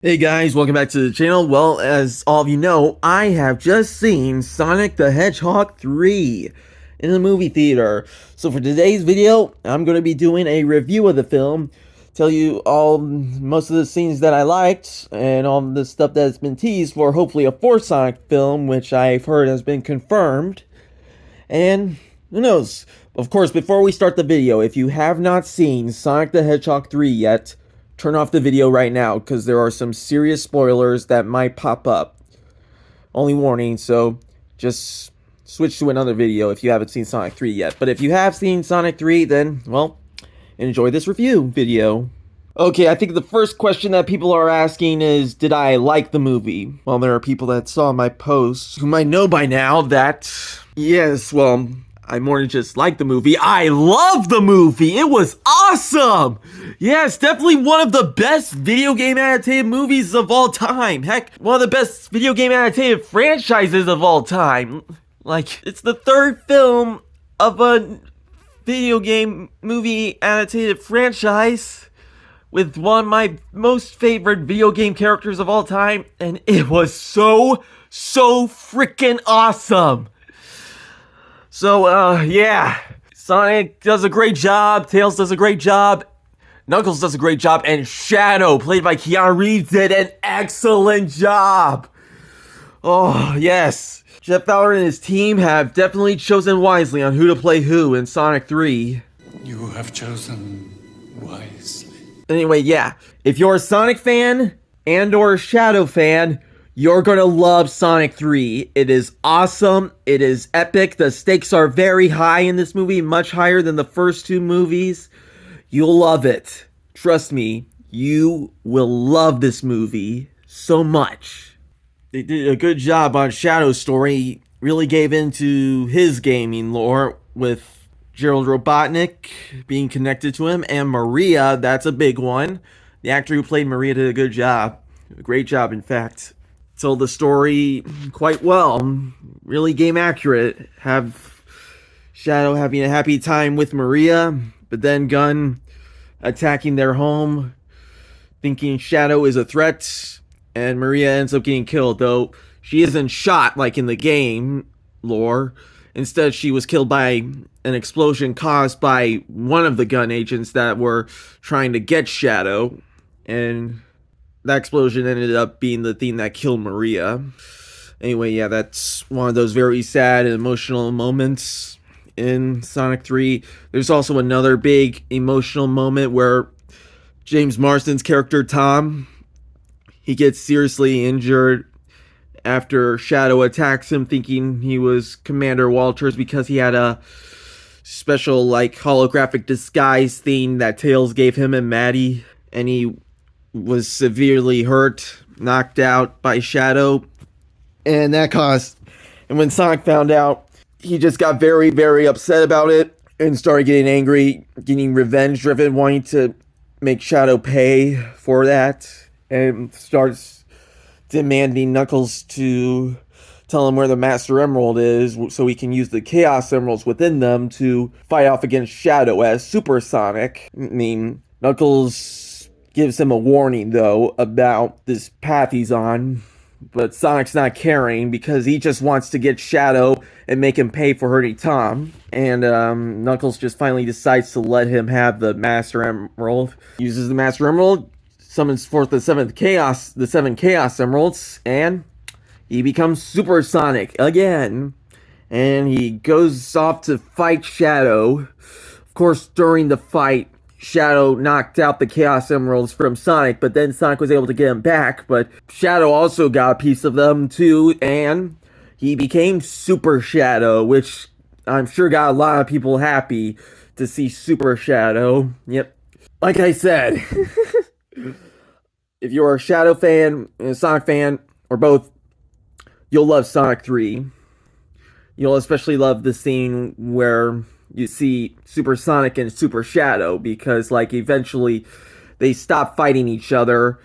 Hey guys, welcome back to the channel. Well, as all of you know, I have just seen Sonic the Hedgehog 3 in the movie theater. So for today's video, I'm going to be doing a review of the film, tell you most of the scenes that I liked, and all the stuff that's been teased for hopefully a fourth Sonic film, which I've heard has been confirmed. And who knows? Of course, before we start the video, if you have not seen Sonic the Hedgehog 3 yet, turn off the video right now because there are some serious spoilers that might pop up. Only warning, so just switch to another video if you haven't seen Sonic 3 yet. But if you have seen Sonic 3, then, well, enjoy this review video. Okay, I think the first question that people are asking is, did I like the movie? Well, there are people that saw my posts who might know by now that, yes, well, I more than just like the movie, I love the movie! It was awesome! Yes, definitely one of the best video game adapted movies of all time. Heck, one of the best video game adapted franchises of all time. Like, it's the third film of a video game movie adapted franchise with one of my most favorite video game characters of all time, and it was so freaking awesome. So, yeah, Sonic does a great job, Tails does a great job, Knuckles does a great job, and Shadow, played by Keanu Reeves, did an excellent job. Oh, yes. Jeff Fowler and his team have definitely chosen wisely on who to play who in Sonic 3. You have chosen wisely. Anyway, yeah, if you're a Sonic fan and or a Shadow fan, you're gonna love Sonic 3. It is awesome. It is epic. The stakes are very high in this movie, much higher than the first two movies. You'll love it. Trust me, you will love this movie so much. They did a good job on Shadow's story. Really gave into his gaming lore with Gerald Robotnik being connected to him, and Maria, that's a big one. The actor who played Maria did a good job. A great job, in fact. Told the story quite well. Really game accurate. Have Shadow having a happy time with Maria, but then Gun attacking their home, thinking Shadow is a threat, and Maria ends up getting killed, though she isn't shot like in the game lore. Instead, she was killed by an explosion caused by one of the Gun agents that were trying to get Shadow, and that explosion ended up being the thing that killed Maria. Anyway, yeah, that's one of those very sad and emotional moments in Sonic 3. There's also another big emotional moment where James Marsden's character, Tom, he gets seriously injured after Shadow attacks him thinking he was Commander Walters because he had a special, like, holographic disguise thing that Tails gave him and Maddie, and he was severely hurt, knocked out by Shadow, and when Sonic found out, he just got very upset about it and started getting angry, getting revenge driven, wanting to make Shadow pay for that, and starts demanding Knuckles to tell him where the Master Emerald is so he can use the Chaos Emeralds within them to fight off against Shadow as Super Sonic. I mean, Knuckles gives him a warning, though, about this path he's on, but Sonic's not caring because he just wants to get Shadow and make him pay for hurting Tom. And Knuckles just finally decides to let him have the Master Emerald. Uses the Master Emerald, summons forth the seven Chaos Emeralds, and he becomes Super Sonic again. And he goes off to fight Shadow. Of course, during the fight, Shadow knocked out the Chaos Emeralds from Sonic, but then Sonic was able to get them back, but Shadow also got a piece of them too, and he became Super Shadow, which I'm sure got a lot of people happy to see Super Shadow. Yep. Like I said, if you're a Shadow fan and a Sonic fan, or both, you'll love Sonic 3. You'll especially love the scene where you see Super Sonic and Super Shadow, because, like, eventually they stop fighting each other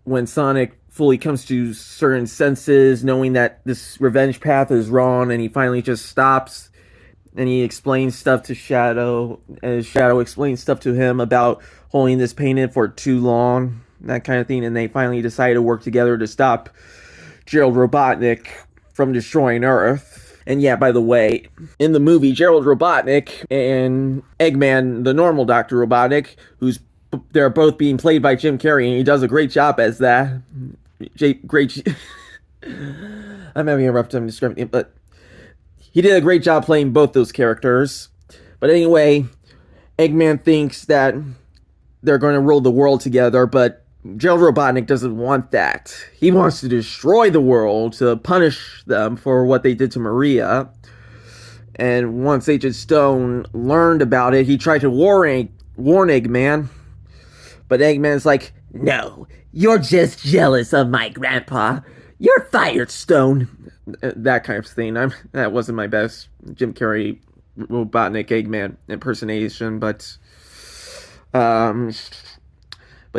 when Sonic fully comes to certain senses, knowing that this revenge path is wrong, and he finally just stops, and he explains stuff to Shadow, as Shadow explains stuff to him about holding this pain in for too long, that kind of thing, and they finally decide to work together to stop Gerald Robotnik from destroying Earth. And yeah, by the way, in the movie, Gerald Robotnik and Eggman, the normal Dr. Robotnik, they're both being played by Jim Carrey, and he does a great job as that. I'm having a rough time describing it, but he did a great job playing both those characters. But anyway, Eggman thinks that they're going to rule the world together, but Gerald Robotnik doesn't want that. He wants to destroy the world to punish them for what they did to Maria. And once Agent Stone learned about it, he tried to warn Eggman. But Eggman's like, no, you're just jealous of my grandpa. You're fired, Stone. That kind of thing. That wasn't my best Jim Carrey Robotnik Eggman impersonation, but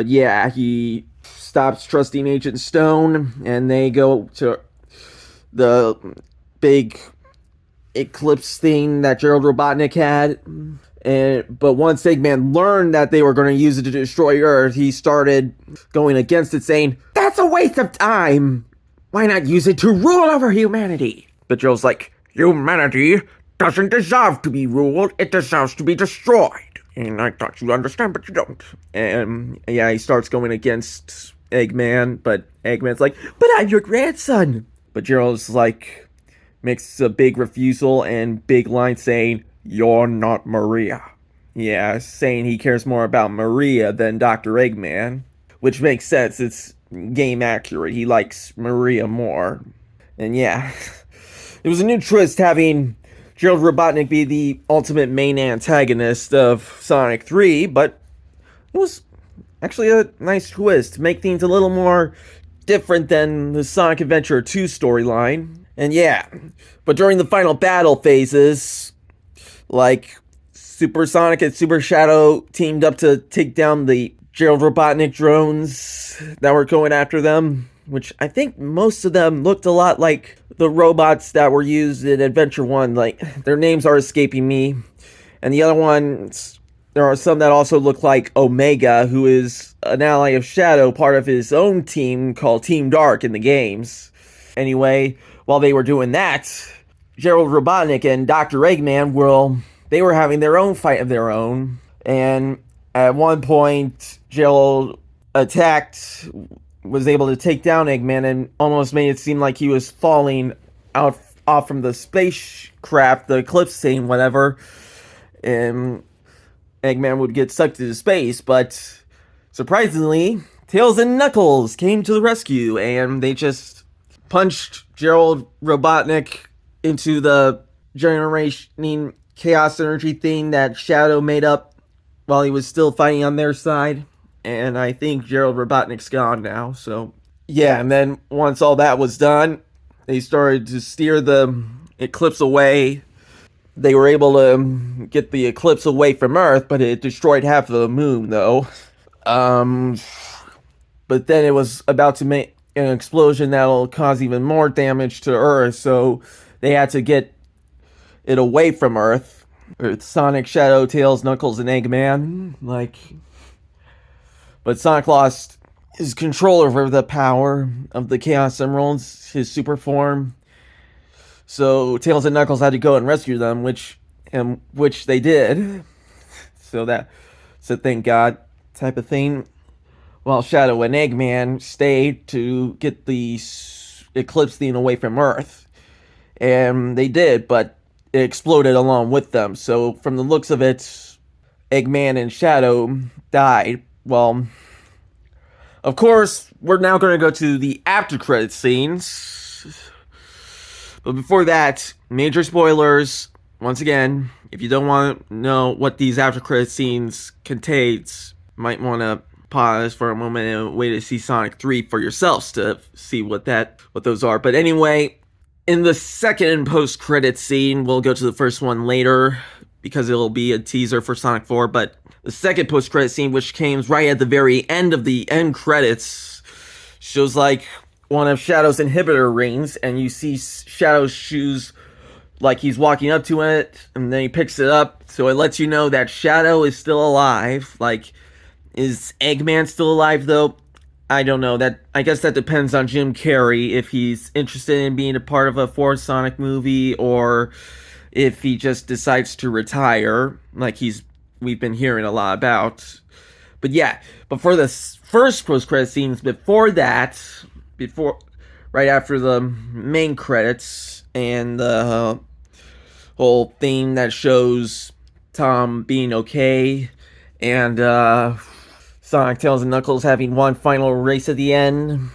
yeah, he stops trusting Agent Stone, and they go to the big eclipse thing that Gerald Robotnik had. But once Eggman learned that they were going to use it to destroy Earth, he started going against it, saying, that's a waste of time. Why not use it to rule over humanity? But Gerald's like, humanity doesn't deserve to be ruled. It deserves to be destroyed. And I thought you'd understand, but you don't. And yeah, he starts going against Eggman, but Eggman's like, but I'm your grandson. But Gerald's like, makes a big refusal and big line saying, you're not Maria. Yeah, saying he cares more about Maria than Dr. Eggman, which makes sense. It's game accurate. He likes Maria more. And yeah, it was a new twist having Gerald Robotnik be the ultimate main antagonist of Sonic 3, but it was actually a nice twist to make things a little more different than the Sonic Adventure 2 storyline. And yeah, but during the final battle phases, like Super Sonic and Super Shadow teamed up to take down the Gerald Robotnik drones that were going after them, which I think most of them looked a lot like the robots that were used in Adventure 1. Like, their names are escaping me. And the other ones, there are some that also look like Omega, who is an ally of Shadow, part of his own team called Team Dark in the games. Anyway, while they were doing that, Gerald Robotnik and Dr. Eggman they were having their own fight of their own. And at one point, Gerald was able to take down Eggman and almost made it seem like he was falling off from the spacecraft, the eclipse thing, whatever. And Eggman would get sucked into space, but surprisingly, Tails and Knuckles came to the rescue, and they just punched Gerald Robotnik into the generating chaos energy thing that Shadow made up while he was still fighting on their side. And I think Gerald Robotnik's gone now, so yeah. And then once all that was done, they started to steer the eclipse away. They were able to get the eclipse away from Earth, but it destroyed half of the moon, though. But then it was about to make an explosion that'll cause even more damage to Earth, so they had to get it away from Earth. With Sonic, Shadow, Tails, Knuckles, and Eggman, but Sonic lost his control over the power of the Chaos Emeralds, his super form. So Tails and Knuckles had to go and rescue them, which they did. So thank God type of thing. While Shadow and Eggman stayed to get the eclipse thing away from Earth. And they did, but it exploded along with them. So from the looks of it, Eggman and Shadow died. Well, of course, we're now going to go to the after credit scenes. But before that, major spoilers. Once again, if you don't want to know what these after credit scenes contains, might want to pause for a moment and wait to see Sonic 3 for yourselves to see what those are. But anyway, in the second post-credit scene, we'll go to the first one later because it'll be a teaser for Sonic 4, but the second post-credit scene, which came right at the very end of the end credits, shows like one of Shadow's inhibitor rings, and you see Shadow's shoes like he's walking up to it, and then he picks it up, so it lets you know that Shadow is still alive. Like, is Eggman still alive, though? I don't know. I guess that depends on Jim Carrey if he's interested in being a part of a fourth Sonic movie or if he just decides to retire, like we've been hearing a lot about. But yeah, but for the first post-credit scenes, before right after the main credits and the whole thing that shows Tom being okay and Sonic, Tails, and Knuckles having one final race at the end,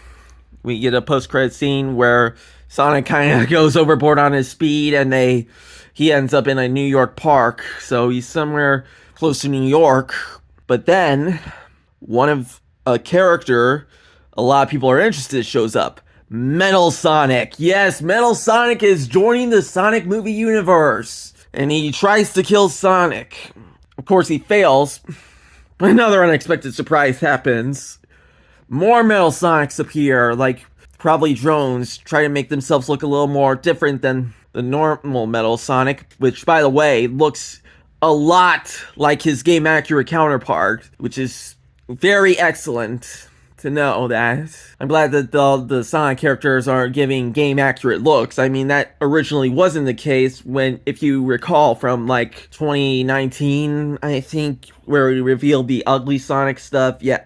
we get a post-credit scene where Sonic kind of goes overboard on his speed and he ends up in a New York park, so he's somewhere close to New York. But then a character a lot of people are interested shows up. Metal Sonic. Yes, Metal Sonic is joining the Sonic movie universe, and he tries to kill Sonic. Of course, he fails. Another unexpected surprise happens. More Metal Sonics appear, like probably drones, try to make themselves look a little more different than the normal Metal Sonic, which, by the way, looks a lot like his game-accurate counterpart, which is very excellent to know that. I'm glad that the Sonic characters are giving game-accurate looks. I mean, that originally wasn't the case if you recall, from like 2019, I think, where we revealed the ugly Sonic stuff. Yeah,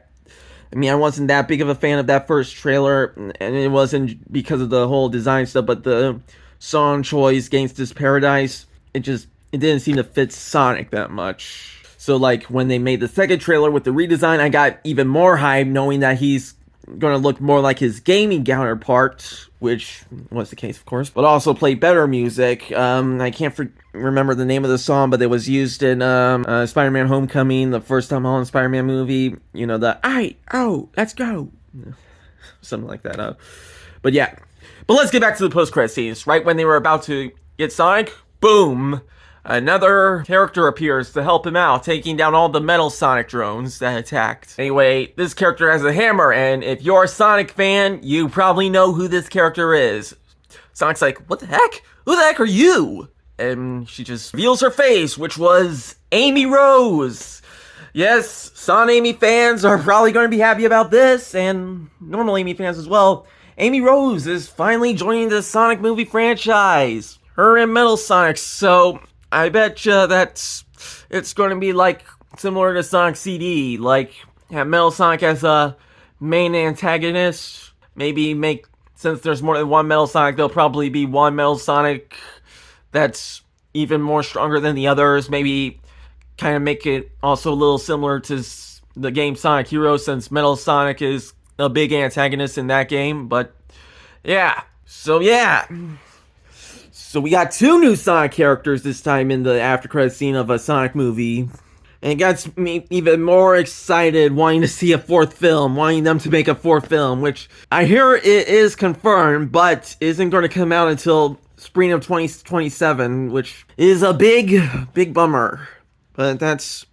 I mean, I wasn't that big of a fan of that first trailer, and it wasn't because of the whole design stuff, but the song choice, Gangsta's Paradise, it didn't seem to fit Sonic that much. So, like, when they made the second trailer with the redesign, I got even more hype knowing that he's going to look more like his gaming counterpart, which was the case, of course, but also play better music. I can't remember the name of the song, but it was used in Spider-Man Homecoming, the first Tom Holland Spider-Man movie. You know, let's go. Something like that. But yeah. But let's get back to the post-credit scenes. Right when they were about to get Sonic, boom! Another character appears to help him out, taking down all the Metal Sonic drones that attacked. Anyway, this character has a hammer, and if you're a Sonic fan, you probably know who this character is. Sonic's like, what the heck? Who the heck are you? And she just reveals her face, which was Amy Rose. Yes, Son Amy fans are probably going to be happy about this, and normal Amy fans as well. Amy Rose is finally joining the Sonic movie franchise. Her and Metal Sonic, so I bet you it's going to be like similar to Sonic CD, like have Metal Sonic as a main antagonist. Maybe since there's more than one Metal Sonic, there'll probably be one Metal Sonic that's even more stronger than the others. Maybe kind of make it also a little similar to the game Sonic Heroes, since Metal Sonic is a big antagonist in that game. But yeah, so we got two new Sonic characters this time in the after credit scene of a Sonic movie. And it got me even more excited wanting to see a fourth film, wanting them to make a fourth film, which I hear it is confirmed, but isn't going to come out until spring of 2027, which is a big bummer. But that's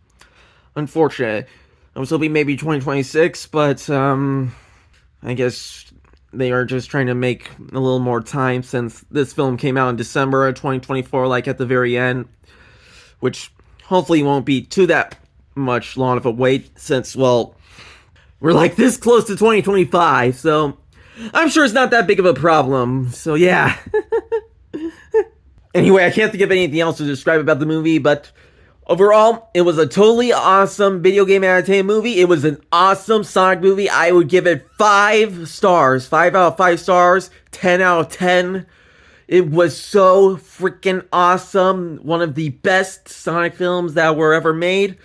unfortunate. I was hoping maybe 2026, but I guess they are just trying to make a little more time since this film came out in December of 2024, like at the very end, which hopefully won't be too that much long of a wait since, well, we're like this close to 2025, so I'm sure it's not that big of a problem, so yeah. Anyway, I can't think of anything else to describe about the movie, but overall, it was a totally awesome video game entertainment movie. It was an awesome Sonic movie. I would give it 5 stars. 5 out of 5 stars. 10 out of 10. It was so freaking awesome. One of the best Sonic films that were ever made.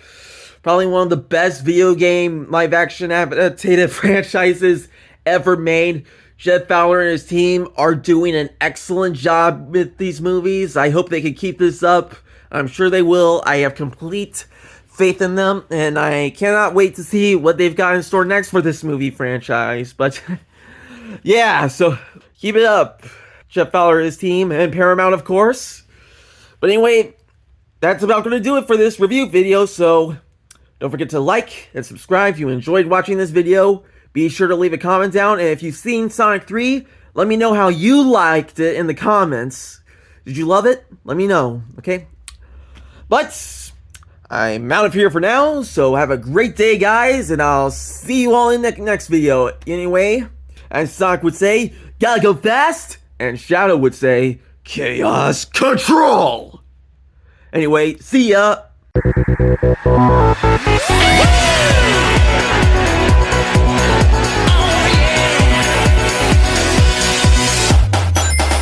Probably one of the best video game live-action adapted franchises ever made. Jeff Fowler and his team are doing an excellent job with these movies. I hope they can keep this up. I'm sure they will. I have complete faith in them, and I cannot wait to see what they've got in store next for this movie franchise. But yeah, so keep it up, Jeff Fowler and his team, and Paramount, of course. But anyway, that's about going to do it for this review video, so don't forget to like and subscribe if you enjoyed watching this video. Be sure to leave a comment down, and if you've seen Sonic 3, let me know how you liked it in the comments. Did you love it? Let me know, okay? But I'm out of here for now, so have a great day, guys, and I'll see you all in the next video. Anyway, as Sonic would say, gotta go fast, and Shadow would say, chaos control! Anyway, see ya!